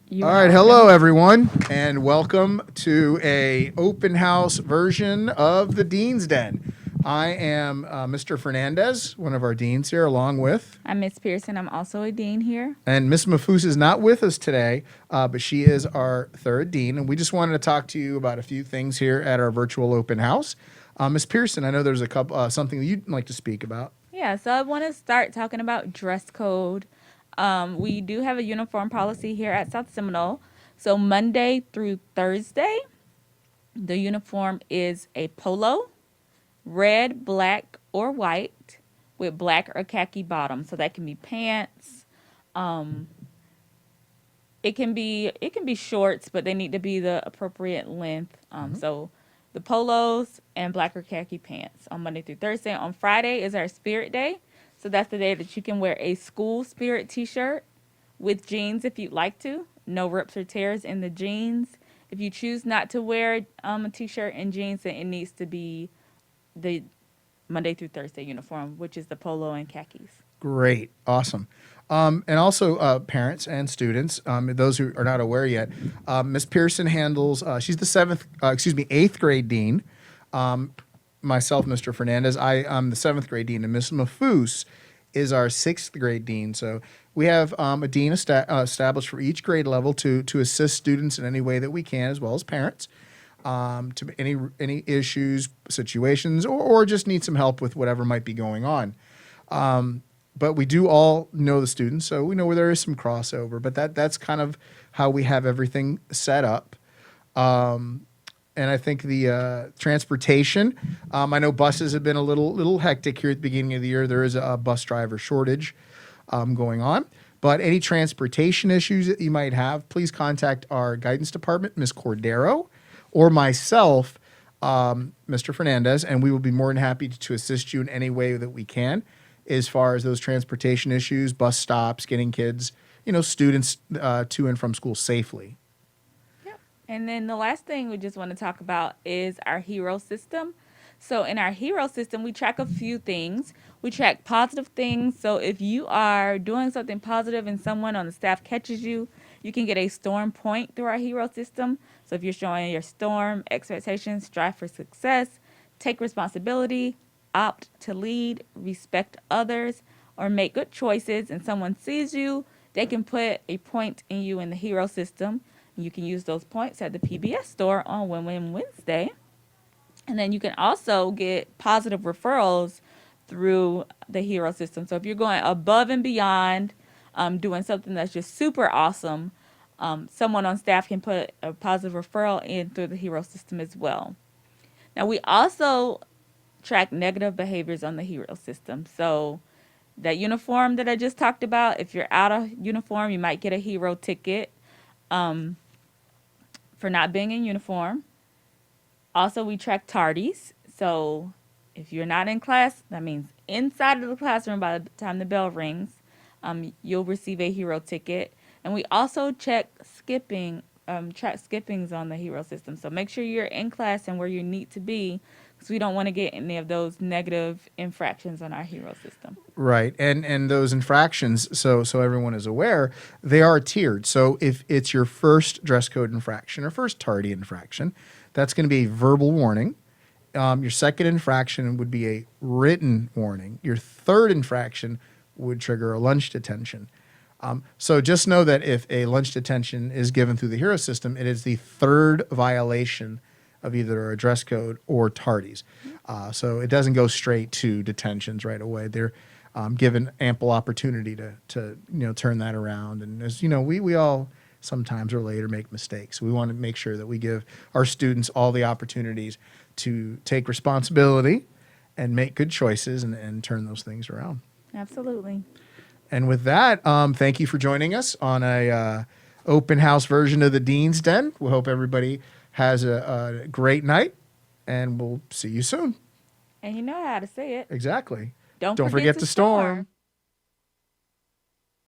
All right, Hello hello everyone, and welcome to a open house version of the Dean's Den. I am Mr. Fernandez, one of our deans here, along with, I'm Miss Pearson. I'm also a dean here. and Miss Mafus is not with us today, but she is our third dean, and we just wanted to talk to you about a few things here at our virtual open house. Miss Pearson, I know there's a couple something that you'd like to speak about. Yeah, so I want to start talking about dress code. We do have a uniform policy here at South Seminole. So Monday through Thursday, the uniform is a polo, red, black, or white with black or khaki bottom. So that can be pants. Um, it can be shorts, but they need to be the appropriate length. So the polos and black or khaki pants on Monday through Thursday. On Friday is our Spirit Day, so that's the day that you can wear a school spirit T-shirt with jeans if you'd like to. No rips or tears in the jeans. If you choose not to wear a T-shirt and jeans, then it needs to be the Monday through Thursday uniform, which is the polo and khakis. Great, awesome. And also, parents and students, those who are not aware yet, Miss Pearson handles. She's the eighth grade dean. Myself, Mr. Fernandez, I'm the seventh grade dean, and Miss Mafus is our sixth grade dean. So we have a dean established for each grade level to assist students in any way that we can, as well as parents. To any issues, situations, or just need some help with whatever might be going on. But we do all know the students, so we know where there is some crossover. But that's kind of how we have everything set up. And I think the transportation. I know buses have been a little hectic here at the beginning of the year. There is a bus driver shortage going on. But any transportation issues that you might have, please contact our guidance department, Ms. Cordero, or myself, Mr. Fernandez, and we will be more than happy to assist you in any way that we can as far as those transportation issues, bus stops, getting kids, students to and from school safely. Yep. And then the last thing we just want to talk about is our hero system. So in our hero system, we track a few things. We track positive things. So if you are doing something positive and someone on the staff catches you, you can get a storm point through our hero system. So if you're showing your storm expectations, strive for success, take responsibility, opt to lead, respect others, or make good choices, and someone sees you, they can put a point in you in the hero system. You can use those points at the PBS store on Win Win Wednesday. And then you can also get positive referrals through the hero system. So if you're going above and beyond, doing something that's just super awesome, someone on staff can put a positive referral in through the hero system as well. Now, we also track negative behaviors on the hero system. So that uniform that I just talked about, if you're out of uniform, you might get a hero ticket um, for not being in uniform. Also, we track tardies. So if you're not in class, that means inside of the classroom by the time the bell rings, you'll receive a hero ticket. And we also track skippings on the hero system. So make sure you're in class and where you need to be, because we don't want to get any of those negative infractions on our hero system. Right, and those infractions, so everyone is aware, they are tiered. So if it's your first dress code infraction or first tardy infraction, that's going to be a verbal warning. Your second infraction would be a written warning. Your third infraction would trigger a lunch detention. So just know that if a lunch detention is given through the hero system, it is the third violation of either a dress code or tardies. So it doesn't go straight to detentions right away. They're given ample opportunity to turn that around. And as you know, we all sometimes or later make mistakes. We want to make sure that we give our students all the opportunities to take responsibility and make good choices and turn those things around. Absolutely. And with that, thank you for joining us on a open house version of the Dean's Den. We hope everybody has a great night, and we'll see you soon. And you know how to say it. Exactly. Don't Don't forget to to storm.